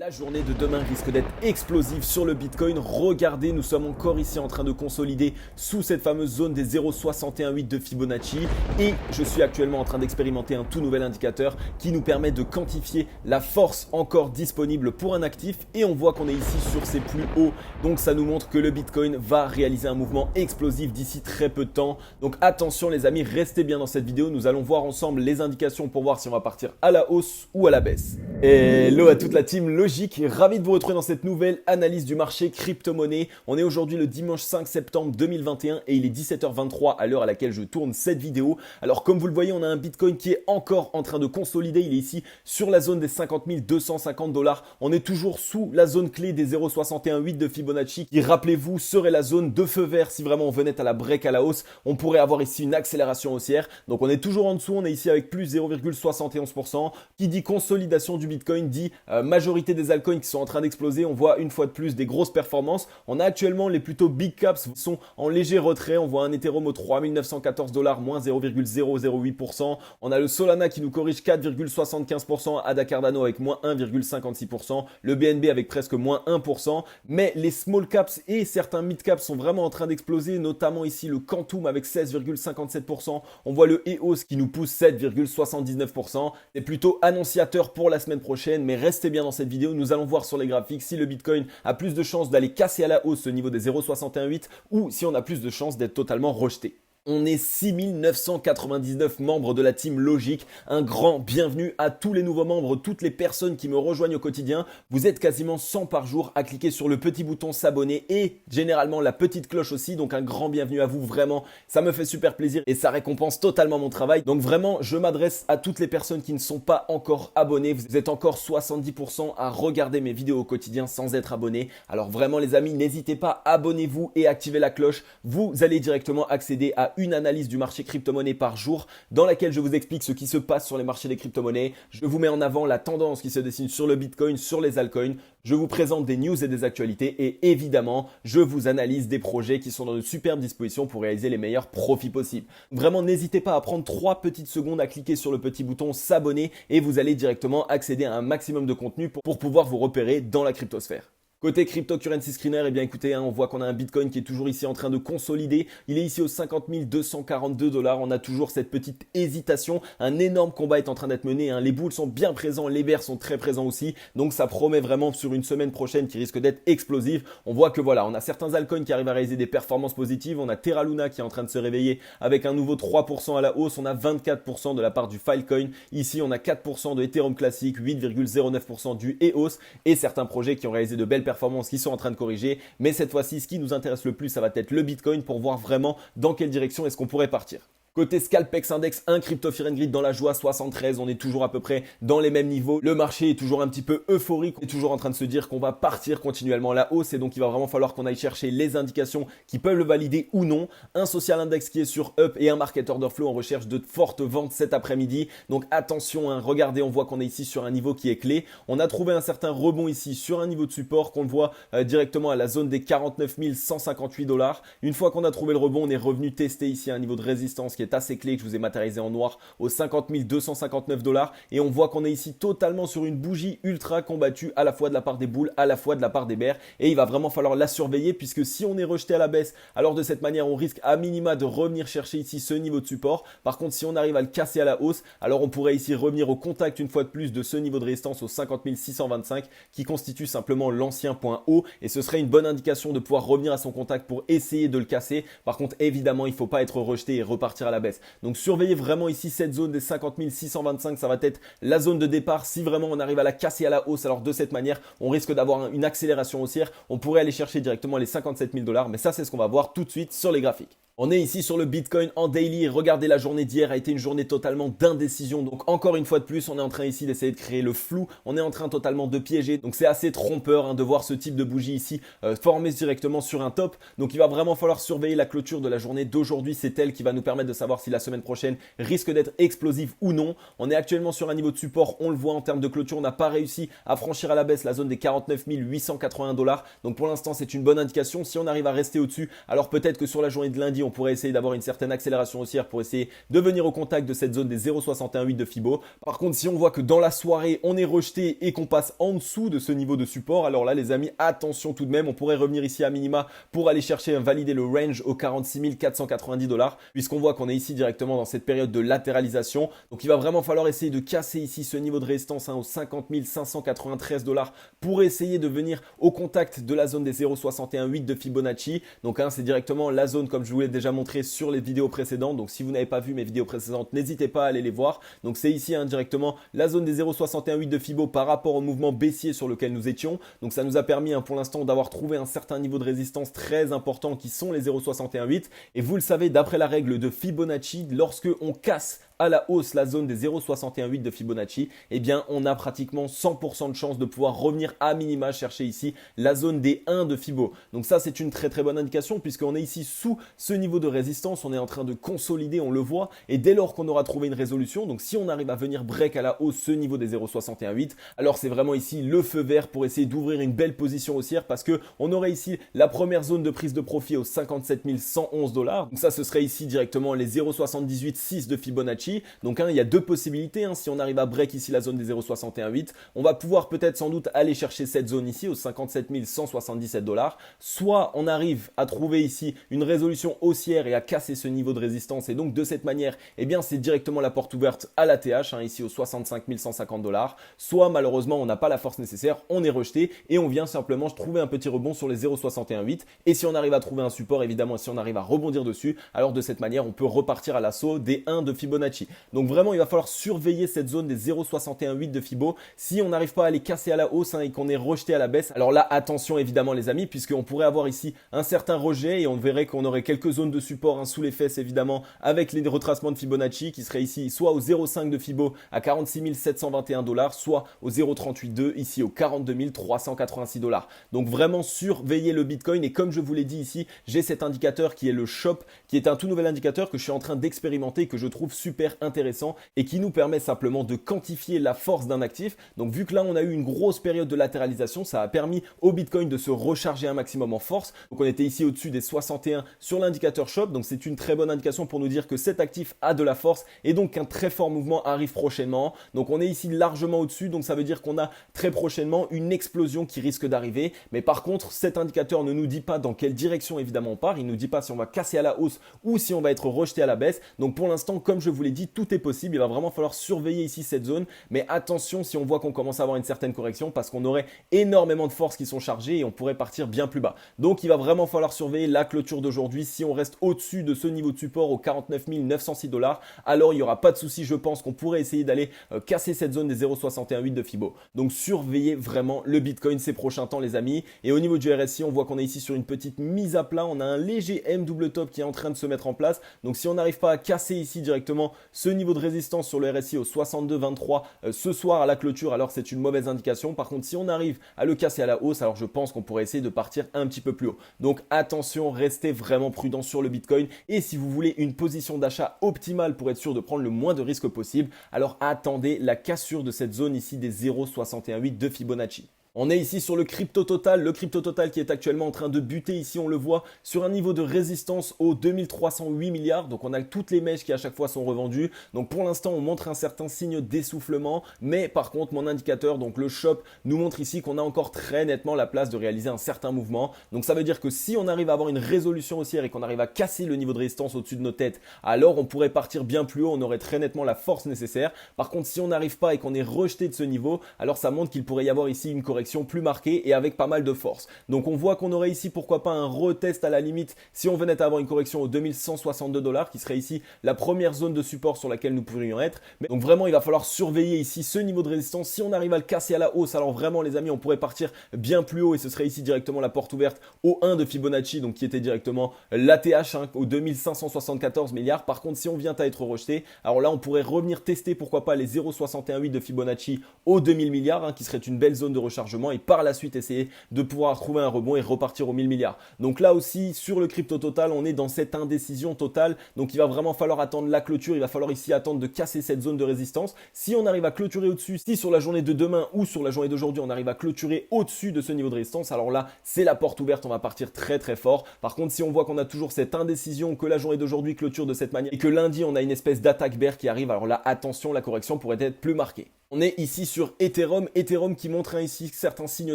La journée de demain risque d'être explosive sur le Bitcoin. Regardez, nous sommes encore ici en train de consolider sous cette fameuse zone des 0,618 de Fibonacci et je suis actuellement en train d'expérimenter un tout nouvel indicateur qui nous permet de quantifier la force encore disponible pour un actif et on voit qu'on est ici sur ses plus hauts. Donc ça nous montre que le Bitcoin va réaliser un mouvement explosif d'ici très peu de temps. Donc attention les amis, restez bien dans cette vidéo. Nous allons voir ensemble les indications pour voir si on va partir à la hausse ou à la baisse. Hello à toute la team Logique, ravi de vous retrouver dans cette nouvelle analyse du marché crypto-monnaie. On est aujourd'hui le dimanche 5 septembre 2021 et il est 17h23 à l'heure à laquelle je tourne cette vidéo. Alors comme vous le voyez, on a un Bitcoin qui est encore en train de consolider. Il est ici sur la zone des 50 250 $. On est toujours sous la zone clé des 0,618 de Fibonacci qui, rappelez-vous, serait la zone de feu vert si vraiment on venait à la break à la hausse. On pourrait avoir ici une accélération haussière. Donc on est toujours en dessous, on est ici avec plus 0,71%. Qui dit consolidation du Bitcoin dit majorité des altcoins qui sont en train d'exploser. On voit une fois de plus des grosses performances. On a actuellement les plutôt big caps qui sont en léger retrait. On voit un Ethereum aux 3914 $, moins 0,008%. On a le Solana qui nous corrige 4,75%, ADA Cardano avec moins 1,56%, le BNB avec presque moins 1%. Mais les small caps et certains mid caps sont vraiment en train d'exploser, notamment ici le Quantum avec 16,57%. On voit le EOS qui nous pousse 7,79%. C'est plutôt annonciateur pour la semaine prochaine, mais restez bien dans cette vidéo. Nous allons voir sur les graphiques si le Bitcoin a plus de chances d'aller casser à la hausse ce niveau des 0,618 ou si on a plus de chances d'être totalement rejeté. On est 6999 membres de la team Logique. Un grand bienvenue à tous les nouveaux membres, toutes les personnes qui me rejoignent au quotidien. Vous êtes quasiment 100 par jour à cliquer sur le petit bouton s'abonner et généralement la petite cloche aussi. Donc un grand bienvenue à vous, vraiment. Ça me fait super plaisir et ça récompense totalement mon travail. Donc vraiment, je m'adresse à toutes les personnes qui ne sont pas encore abonnées. Vous êtes encore 70% à regarder mes vidéos au quotidien sans être abonnés. Alors vraiment les amis, n'hésitez pas, abonnez-vous et activez la cloche. Vous allez directement accéder à une analyse du marché crypto-monnaie par jour dans laquelle je vous explique ce qui se passe sur les marchés des crypto-monnaies. Je vous mets en avant la tendance qui se dessine sur le Bitcoin, sur les altcoins. Je vous présente des news et des actualités et évidemment, je vous analyse des projets qui sont dans de superbes dispositions pour réaliser les meilleurs profits possibles. Vraiment, n'hésitez pas à prendre 3 petites secondes à cliquer sur le petit bouton s'abonner et vous allez directement accéder à un maximum de contenu pour pouvoir vous repérer dans la cryptosphère. Côté cryptocurrency screener, eh bien écoutez, on voit qu'on a un Bitcoin qui est toujours ici en train de consolider. Il est ici aux 50 242 $. On a toujours cette petite hésitation. Un énorme combat est en train d'être mené. Les bulls sont bien présents, les bears sont très présents aussi. Donc ça promet vraiment sur une semaine prochaine qui risque d'être explosive. On voit que voilà, on a certains altcoins qui arrivent à réaliser des performances positives. On a Terra Luna qui est en train de se réveiller avec un nouveau 3% à la hausse. On a 24% de la part du Filecoin. Ici, on a 4% de Ethereum classique, 8,09% du EOS et certains projets qui ont réalisé de belles performances qui sont en train de corriger. Mais cette fois-ci, ce qui nous intéresse le plus, ça va être le Bitcoin pour voir vraiment dans quelle direction est-ce qu'on pourrait partir. Côté Scalpex Index, un Crypto Fear and Greed dans la joie, 73, on est toujours à peu près dans les mêmes niveaux. Le marché est toujours un petit peu euphorique, on est toujours en train de se dire qu'on va partir continuellement à la hausse et donc il va vraiment falloir qu'on aille chercher les indications qui peuvent le valider ou non. Un Social Index qui est sur Up et un Market Order Flow en recherche de fortes ventes cet après-midi. Donc attention, regardez, on voit qu'on est ici sur un niveau qui est clé. On a trouvé un certain rebond ici sur un niveau de support qu'on le voit directement à la zone des 49 158 $. Une fois qu'on a trouvé le rebond, on est revenu tester ici un niveau de résistance qui est assez clé que je vous ai matérialisé en noir aux 50 259 $ et on voit qu'on est ici totalement sur une bougie ultra combattue à la fois de la part des bulls, à la fois de la part des bears et il va vraiment falloir la surveiller puisque si on est rejeté à la baisse, alors de cette manière on risque à minima de revenir chercher ici ce niveau de support. Par contre si on arrive à le casser à la hausse, alors on pourrait ici revenir au contact une fois de plus de ce niveau de résistance aux 50 625 qui constitue simplement l'ancien point haut et ce serait une bonne indication de pouvoir revenir à son contact pour essayer de le casser. Par contre évidemment il ne faut pas être rejeté et repartir à la baisse. Donc surveillez vraiment ici cette zone des 50 625, ça va être la zone de départ. Si vraiment on arrive à la casser à la hausse, alors de cette manière, on risque d'avoir une accélération haussière. On pourrait aller chercher directement les 57 000 $, mais ça c'est ce qu'on va voir tout de suite sur les graphiques. On est ici sur le Bitcoin en daily et regardez, la journée d'hier a été une journée totalement d'indécision. Donc encore une fois de plus, on est en train ici d'essayer de créer le flou. On est en train totalement de piéger. Donc c'est assez trompeur de voir ce type de bougie ici formée directement sur un top. Donc il va vraiment falloir surveiller la clôture de la journée d'aujourd'hui. C'est elle qui va nous permettre de savoir si la semaine prochaine risque d'être explosive ou non. On est actuellement sur un niveau de support. On le voit en termes de clôture. On n'a pas réussi à franchir à la baisse la zone des 49 881 $. Donc pour l'instant, c'est une bonne indication. Si on arrive à rester au-dessus, alors peut-être que sur la journée de lundi, dit, on pourrait essayer d'avoir une certaine accélération haussière pour essayer de venir au contact de cette zone des 0,618 de Fibo. Par contre, si on voit que dans la soirée, on est rejeté et qu'on passe en dessous de ce niveau de support, alors là, les amis, attention tout de même, on pourrait revenir ici à minima pour aller chercher, valider le range aux 46 490 $, puisqu'on voit qu'on est ici directement dans cette période de latéralisation. Donc, il va vraiment falloir essayer de casser ici ce niveau de résistance aux 50 593 $ pour essayer de venir au contact de la zone des 0,618 de Fibonacci. Donc, c'est directement la zone comme je vous l'ai déjà montré sur les vidéos précédentes. Donc, si vous n'avez pas vu mes vidéos précédentes, n'hésitez pas à aller les voir. Donc, c'est ici directement la zone des 0,618 de Fibo par rapport au mouvement baissier sur lequel nous étions. Donc, ça nous a permis pour l'instant d'avoir trouvé un certain niveau de résistance très important qui sont les 0,618. Et vous le savez, d'après la règle de Fibonacci, lorsque on casse à la hausse la zone des 0,618 de Fibonacci, eh bien on a pratiquement 100% de chance de pouvoir revenir à minima chercher ici la zone des 1 de Fibo. Donc ça c'est une très très bonne indication puisqu'on est ici sous ce niveau de résistance, on est en train de consolider, on le voit, et dès lors qu'on aura trouvé une résolution, donc si on arrive à venir break à la hausse ce niveau des 0,618, alors c'est vraiment ici le feu vert pour essayer d'ouvrir une belle position haussière parce que on aurait ici la première zone de prise de profit aux 57 111 $. Donc ça ce serait ici directement les 0,686 de Fibonacci. Donc il y a deux possibilités, si on arrive à break ici la zone des 0,618, on va pouvoir peut-être sans doute aller chercher cette zone ici aux 57 177 $, soit on arrive à trouver ici une résolution haussière et à casser ce niveau de résistance et donc de cette manière, eh bien c'est directement la porte ouverte à la TH, ici aux 65 150 $, soit malheureusement on n'a pas la force nécessaire, on est rejeté et on vient simplement trouver un petit rebond sur les 0,618 et si on arrive à trouver un support, évidemment si on arrive à rebondir dessus, alors de cette manière on peut repartir à l'assaut des 1 de Fibonacci. Donc vraiment il va falloir surveiller cette zone des 0,618 de Fibo. Si on n'arrive pas à les casser à la hausse et qu'on est rejeté à la baisse, alors là attention évidemment les amis, puisqu'on pourrait avoir ici un certain rejet et on verrait qu'on aurait quelques zones de support sous les fesses évidemment avec les retracements de Fibonacci qui seraient ici soit au 0,5 de Fibo à 46 721 $, soit au 0,382 ici au 42 386 $. Donc vraiment surveiller le Bitcoin et comme je vous l'ai dit ici, j'ai cet indicateur qui est le Shop, qui est un tout nouvel indicateur que je suis en train d'expérimenter, que je trouve super intéressant et qui nous permet simplement de quantifier la force d'un actif. Donc vu que là on a eu une grosse période de latéralisation, ça a permis au Bitcoin de se recharger un maximum en force. Donc on était ici au-dessus des 61 sur l'indicateur Shop, donc c'est une très bonne indication pour nous dire que cet actif a de la force et donc qu'un très fort mouvement arrive prochainement. Donc on est ici largement au-dessus, donc ça veut dire qu'on a très prochainement une explosion qui risque d'arriver. Mais par contre cet indicateur ne nous dit pas dans quelle direction évidemment on part, il ne nous dit pas si on va casser à la hausse ou si on va être rejeté à la baisse. Donc pour l'instant comme je vous l'ai dit, tout est possible, il va vraiment falloir surveiller ici cette zone, mais attention si on voit qu'on commence à avoir une certaine correction parce qu'on aurait énormément de forces qui sont chargées et on pourrait partir bien plus bas. Donc il va vraiment falloir surveiller la clôture d'aujourd'hui. Si on reste au-dessus de ce niveau de support aux 49 906 $, alors il n'y aura pas de souci, je pense qu'on pourrait essayer d'aller casser cette zone des 0,618 de Fibo. Donc surveillez vraiment le Bitcoin ces prochains temps les amis. Et au niveau du RSI, on voit qu'on est ici sur une petite mise à plat, on a un léger M double top qui est en train de se mettre en place. Donc si on n'arrive pas à casser ici directement ce niveau de résistance sur le RSI au 62,23 ce soir à la clôture, alors c'est une mauvaise indication. Par contre, si on arrive à le casser à la hausse, alors je pense qu'on pourrait essayer de partir un petit peu plus haut. Donc attention, restez vraiment prudent sur le Bitcoin. Et si vous voulez une position d'achat optimale pour être sûr de prendre le moins de risques possible, alors attendez la cassure de cette zone ici des 0,618 de Fibonacci. On est ici sur le crypto total qui est actuellement en train de buter ici, on le voit, sur un niveau de résistance aux 2308 milliards. Donc on a toutes les mèches qui à chaque fois sont revendues. Donc pour l'instant on montre un certain signe d'essoufflement, mais par contre mon indicateur, donc le Shop, nous montre ici qu'on a encore très nettement la place de réaliser un certain mouvement. Donc ça veut dire que si on arrive à avoir une résolution haussière et qu'on arrive à casser le niveau de résistance au-dessus de nos têtes, alors on pourrait partir bien plus haut, on aurait très nettement la force nécessaire. Par contre si on n'arrive pas et qu'on est rejeté de ce niveau, alors ça montre qu'il pourrait y avoir ici une correction plus marquée et avec pas mal de force. Donc on voit qu'on aurait ici pourquoi pas un retest à la limite si on venait à avoir une correction aux 2162 $, qui serait ici la première zone de support sur laquelle nous pourrions être. Mais donc vraiment il va falloir surveiller ici ce niveau de résistance. Si on arrive à le casser à la hausse, alors vraiment les amis on pourrait partir bien plus haut et ce serait ici directement la porte ouverte au 1 de Fibonacci, donc qui était directement l'ATH aux 2574 milliards. Par contre si on vient à être rejeté, alors là on pourrait revenir tester pourquoi pas les 0,618 de Fibonacci aux 2000 milliards, qui serait une belle zone de rechargement. largement et par la suite essayer de pouvoir trouver un rebond et repartir aux 1000 milliards. Donc là aussi, sur le crypto total, on est dans cette indécision totale. Donc il va vraiment falloir attendre la clôture. Il va falloir ici attendre de casser cette zone de résistance. Si on arrive à clôturer au-dessus, si sur la journée de demain ou sur la journée d'aujourd'hui, on arrive à clôturer au-dessus de ce niveau de résistance, alors là, c'est la porte ouverte. On va partir très très fort. Par contre, si on voit qu'on a toujours cette indécision, que la journée d'aujourd'hui clôture de cette manière et que lundi, on a une espèce d'attaque bear qui arrive, alors là, attention, la correction pourrait être plus marquée. On est ici sur Ethereum qui montre ici certains signes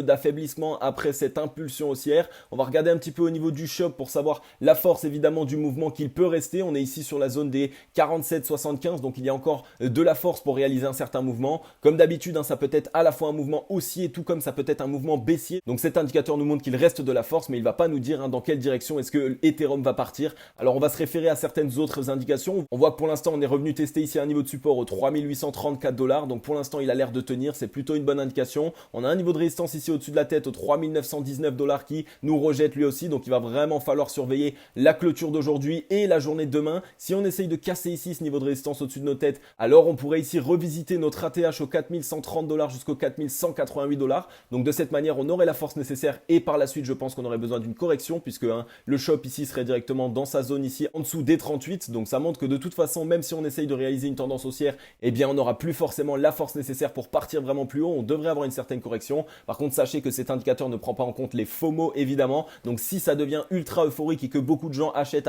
d'affaiblissement après cette impulsion haussière. On va regarder un petit peu au niveau du shop pour savoir la force évidemment du mouvement qu'il peut rester. On est ici sur la zone des 47,75, donc il y a encore de la force pour réaliser un certain mouvement. Comme d'habitude, ça peut être à la fois un mouvement haussier, tout comme ça peut être un mouvement baissier. Donc cet indicateur nous montre qu'il reste de la force, mais il ne va pas nous dire dans quelle direction est-ce que Ethereum va partir. Alors on va se référer à certaines autres indications. On voit que pour l'instant, on est revenu tester ici un niveau de support aux 3834 $. Donc pour l'instant, il a l'air de tenir, c'est plutôt une bonne indication. On a un niveau de résistance ici au-dessus de la tête aux 3919 $ qui nous rejette lui aussi, donc il va vraiment falloir surveiller la clôture d'aujourd'hui et la journée de demain. Si on essaye de casser ici ce niveau de résistance au-dessus de nos têtes, alors on pourrait ici revisiter notre ATH aux 4130 $ jusqu'aux 4188 $. Donc de cette manière, on aurait la force nécessaire et par la suite, je pense qu'on aurait besoin d'une correction puisque le shop ici serait directement dans sa zone ici en dessous des 38. Donc ça montre que de toute façon, même si on essaye de réaliser une tendance haussière, eh bien on n'aura plus forcément la force nécessaire pour partir vraiment plus haut. On devrait avoir une certaine correction. Par contre, sachez que cet indicateur ne prend pas en compte les FOMO évidemment. Donc si ça devient ultra euphorique et que beaucoup de gens achètent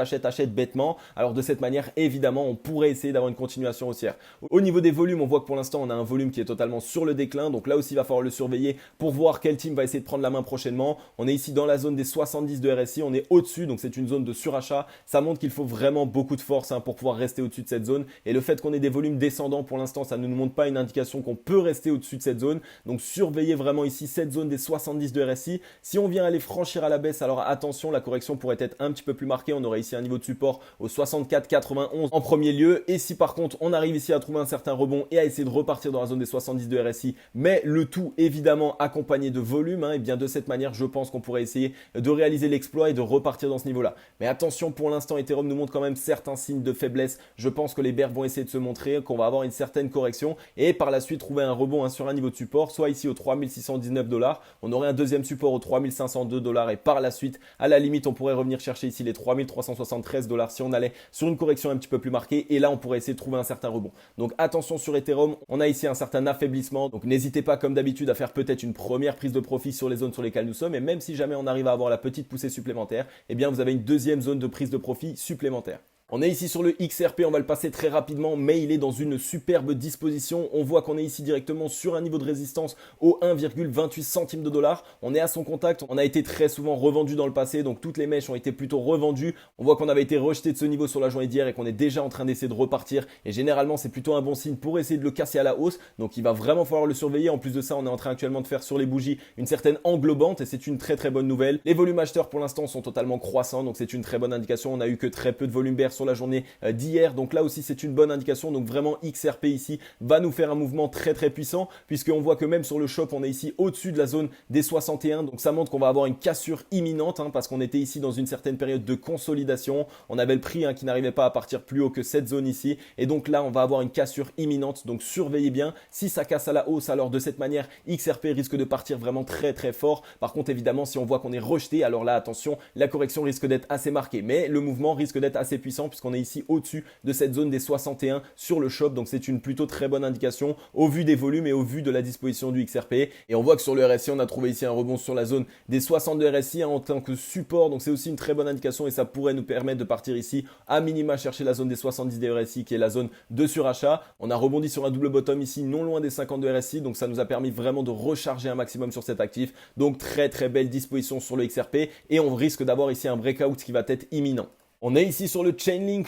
bêtement, alors de cette manière évidemment on pourrait essayer d'avoir une continuation haussière. Au niveau des volumes, on voit que pour l'instant on a un volume qui est totalement sur le déclin. Donc là aussi il va falloir le surveiller pour voir quel team va essayer de prendre la main prochainement. On est ici dans la zone des 70 de RSI, on est au-dessus, donc c'est une zone de surachat. Ça montre qu'il faut vraiment beaucoup de force pour pouvoir rester au-dessus de cette zone. Et le fait qu'on ait des volumes descendants pour l'instant, ça ne nous montre pas une indication qu'on peut rester au-dessus de cette zone. Donc surveillez vraiment ici cette zone des 70 de RSI. Si on vient aller franchir à la baisse, alors attention, la correction pourrait être un petit peu plus marquée. On aurait ici un niveau de support au 64,91 en premier lieu. Et si par contre on arrive ici à trouver un certain rebond et à essayer de repartir dans la zone des 70 de RSI, mais le tout évidemment accompagné de volume, et bien de cette manière, je pense qu'on pourrait essayer de réaliser l'exploit et de repartir dans ce niveau-là. Mais attention, pour l'instant, Ethereum nous montre quand même certains signes de faiblesse. Je pense que les bears vont essayer de se montrer, qu'on va avoir une certaine correction et par la suite trouver un rebond sur un niveau de support, soit ici aux 3619 $. On aurait un deuxième support aux 3502 $ et par la suite, à la limite, on pourrait revenir chercher ici les 3373 $ si on allait sur une correction un petit peu plus marquée et là, on pourrait essayer de trouver un certain rebond. Donc attention sur Ethereum, on a ici un certain affaiblissement. Donc n'hésitez pas comme d'habitude à faire peut-être une première prise de profit sur les zones sur lesquelles nous sommes et même si jamais on arrive à avoir la petite poussée supplémentaire, eh bien vous avez une deuxième zone de prise de profit supplémentaire. On est ici sur le XRP, on va le passer très rapidement, mais il est dans une superbe disposition. On voit qu'on est ici directement sur un niveau de résistance au 1,28 centimes de dollar. On est à son contact, on a été très souvent revendu dans le passé, donc toutes les mèches ont été plutôt revendues. On voit qu'on avait été rejeté de ce niveau sur la journée d'hier et qu'on est déjà en train d'essayer de repartir. Et généralement, c'est plutôt un bon signe pour essayer de le casser à la hausse. Donc il va vraiment falloir le surveiller. En plus de ça, on est en train actuellement de faire sur les bougies une certaine englobante et c'est une très très bonne nouvelle. Les volumes acheteurs pour l'instant sont totalement croissants, donc c'est une très bonne indication. On a eu que très peu de volume bear sur la journée d'hier, donc là aussi c'est une bonne indication. Donc vraiment XRP ici va nous faire un mouvement très très puissant puisqu'on voit que même sur le shop on est ici au-dessus de la zone des 61, donc ça montre qu'on va avoir une cassure imminente parce qu'on était ici dans une certaine période de consolidation. On avait le prix qui n'arrivait pas à partir plus haut que cette zone ici et donc là on va avoir une cassure imminente, donc surveillez bien. Si ça casse à la hausse, alors de cette manière XRP risque de partir vraiment très très fort. Par contre évidemment si on voit qu'on est rejeté, alors là attention, la correction risque d'être assez marquée, mais le mouvement risque d'être assez puissant puisqu'on est ici au-dessus de cette zone des 61 sur le shop, donc c'est une plutôt très bonne indication au vu des volumes et au vu de la disposition du XRP. Et on voit que sur le RSI on a trouvé ici un rebond sur la zone des 62 RSI en tant que support, donc c'est aussi une très bonne indication et ça pourrait nous permettre de partir ici à minima chercher la zone des 70 des RSI qui est la zone de surachat. On a rebondi sur un double bottom ici non loin des 52 RSI, donc ça nous a permis vraiment de recharger un maximum sur cet actif, donc très très belle disposition sur le XRP et on risque d'avoir ici un breakout qui va être imminent. On est ici sur le Chainlink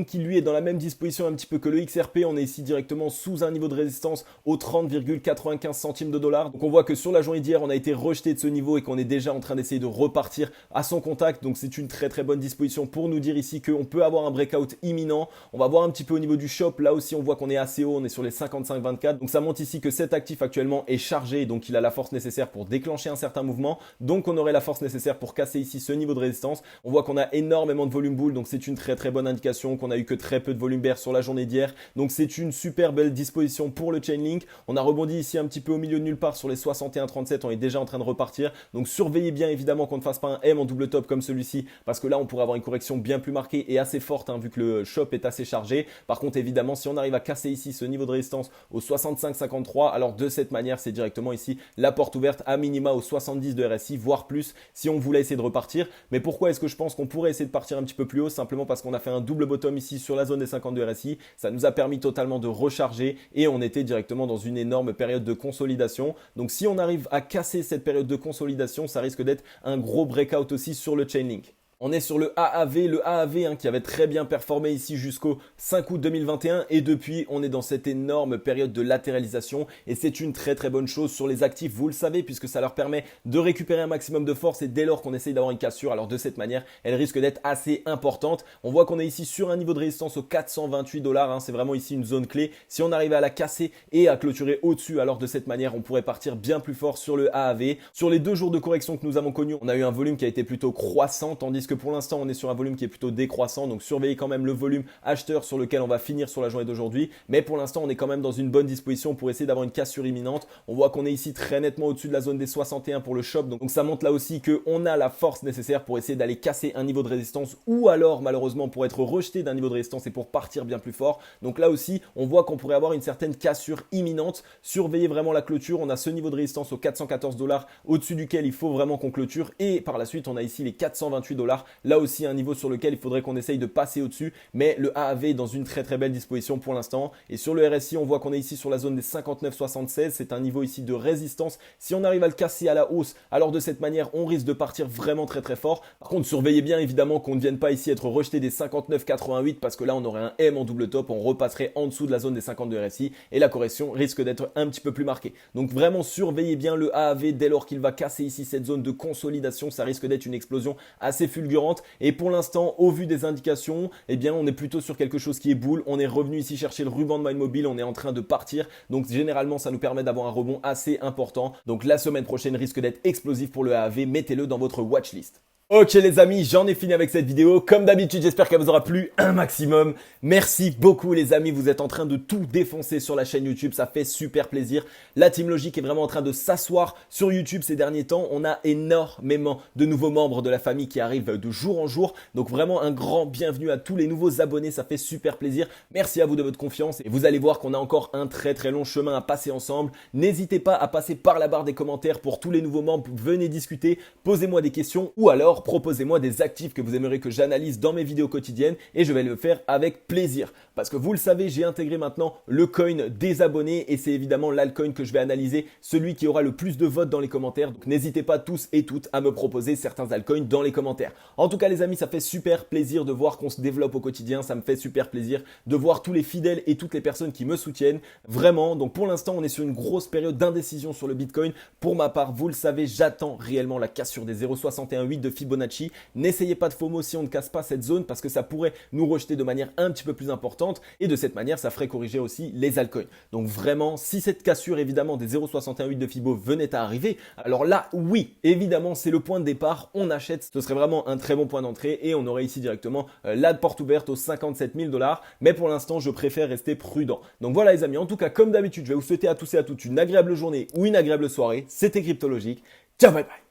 qui lui est dans la même disposition un petit peu que le XRP. On est ici directement sous un niveau de résistance aux 30,95 centimes de dollar. Donc on voit que sur la journée d'hier, on a été rejeté de ce niveau et qu'on est déjà en train d'essayer de repartir à son contact. Donc c'est une très très bonne disposition pour nous dire ici qu'on peut avoir un breakout imminent. On va voir un petit peu au niveau du shop. Là aussi, on voit qu'on est assez haut, on est sur les 55,24. Donc ça montre ici que cet actif actuellement est chargé, donc il a la force nécessaire pour déclencher un certain mouvement. Donc on aurait la force nécessaire pour casser ici ce niveau de résistance. On voit qu'on a énormément de volume volume bull, donc c'est une très très bonne indication qu'on a eu que très peu de volume bear sur la journée d'hier. Donc c'est une super belle disposition pour le Chainlink. On a rebondi ici un petit peu au milieu de nulle part sur les 61,37, on est déjà en train de repartir. Donc surveillez bien évidemment qu'on ne fasse pas un M en double top comme celui-ci, parce que là on pourrait avoir une correction bien plus marquée et assez forte, hein, vu que le shop est assez chargé. Par contre évidemment si on arrive à casser ici ce niveau de résistance au 65,53, alors de cette manière c'est directement ici la porte ouverte à minima au 70 de RSI, voire plus si on voulait essayer de repartir. Mais pourquoi est-ce que je pense qu'on pourrait essayer de partir un petit peu plus haut? Simplement parce qu'on a fait un double bottom ici sur la zone des 50 de RSI, ça nous a permis totalement de recharger et on était directement dans une énorme période de consolidation. Donc si on arrive à casser cette période de consolidation, ça risque d'être un gros breakout aussi sur le Chainlink. On est sur le AAV hein, qui avait très bien performé ici jusqu'au 5 août 2021 et depuis on est dans cette énorme période de latéralisation et c'est une très très bonne chose sur les actifs, vous le savez, puisque ça leur permet de récupérer un maximum de force et dès lors qu'on essaye d'avoir une cassure, alors de cette manière elle risque d'être assez importante. On voit qu'on est ici sur un niveau de résistance aux 428 $, hein, c'est vraiment ici une zone clé. Si on arrive à la casser et à clôturer au-dessus, alors de cette manière on pourrait partir bien plus fort sur le AAV. Sur les 2 jours de correction que nous avons connus, on a eu un volume qui a été plutôt croissant, tandis que pour l'instant on est sur un volume qui est plutôt décroissant, donc surveillez quand même le volume acheteur sur lequel on va finir sur la journée d'aujourd'hui, mais pour l'instant on est quand même dans une bonne disposition pour essayer d'avoir une cassure imminente. On voit qu'on est ici très nettement au-dessus de la zone des 61 pour le shop, donc ça montre là aussi qu'on a la force nécessaire pour essayer d'aller casser un niveau de résistance ou alors malheureusement pour être rejeté d'un niveau de résistance et pour partir bien plus fort. Donc là aussi on voit qu'on pourrait avoir une certaine cassure imminente. Surveillez vraiment la clôture, on a ce niveau de résistance aux 414 $, au-dessus duquel il faut vraiment qu'on clôture, et par la suite on a ici les 428 $. Là aussi un niveau sur lequel il faudrait qu'on essaye de passer au-dessus, mais le AAV est dans une très très belle disposition pour l'instant. Et sur le RSI on voit qu'on est ici sur la zone des 59,76, c'est un niveau ici de résistance. Si on arrive à le casser à la hausse, alors de cette manière on risque de partir vraiment très très fort. Par contre surveillez bien évidemment qu'on ne vienne pas ici être rejeté des 59,88, parce que là on aurait un M en double top, on repasserait en dessous de la zone des 50 de RSI et la correction risque d'être un petit peu plus marquée. Donc vraiment surveillez bien le AAV dès lors qu'il va casser ici cette zone de consolidation, ça risque d'être une explosion assez fulgurante. Et pour l'instant, au vu des indications, eh bien, on est plutôt sur quelque chose qui est bull. On est revenu ici chercher le ruban de MindMobile, on est en train de partir. Donc, généralement, ça nous permet d'avoir un rebond assez important. Donc, la semaine prochaine risque d'être explosif pour le AAV. Mettez-le dans votre watchlist. Ok les amis, j'en ai fini avec cette vidéo. Comme d'habitude, j'espère qu'elle vous aura plu un maximum. Merci beaucoup les amis, vous êtes en train de tout défoncer sur la chaîne YouTube, ça fait super plaisir. La Team Logic est vraiment en train de s'asseoir sur YouTube ces derniers temps. On a énormément de nouveaux membres de la famille qui arrivent de jour en jour. Donc vraiment un grand bienvenue à tous les nouveaux abonnés, ça fait super plaisir. Merci à vous de votre confiance et vous allez voir qu'on a encore un très très long chemin à passer ensemble. N'hésitez pas à passer par la barre des commentaires pour tous les nouveaux membres. Venez discuter, posez-moi des questions ou alors proposez-moi des actifs que vous aimeriez que j'analyse dans mes vidéos quotidiennes et je vais le faire avec plaisir. Parce que vous le savez, j'ai intégré maintenant le coin des abonnés et c'est évidemment l'altcoin que je vais analyser, celui qui aura le plus de votes dans les commentaires. Donc n'hésitez pas tous et toutes à me proposer certains altcoins dans les commentaires. En tout cas les amis, ça fait super plaisir de voir qu'on se développe au quotidien, ça me fait super plaisir de voir tous les fidèles et toutes les personnes qui me soutiennent. Vraiment, donc pour l'instant on est sur une grosse période d'indécision sur le Bitcoin. Pour ma part, vous le savez, j'attends réellement la cassure des 0,618 de Fibonacci. N'essayez pas de FOMO si on ne casse pas cette zone parce que ça pourrait nous rejeter de manière un petit peu plus importante et de cette manière ça ferait corriger aussi les altcoins. Donc vraiment si cette cassure évidemment des 0,618 de Fibo venait à arriver, alors là oui évidemment c'est le point de départ, on achète, ce serait vraiment un très bon point d'entrée et on aurait ici directement la porte ouverte aux 57 000 $, mais pour l'instant je préfère rester prudent. Donc voilà les amis, en tout cas comme d'habitude je vais vous souhaiter à tous et à toutes une agréable journée ou une agréable soirée, c'était Crypto Logic, ciao bye bye.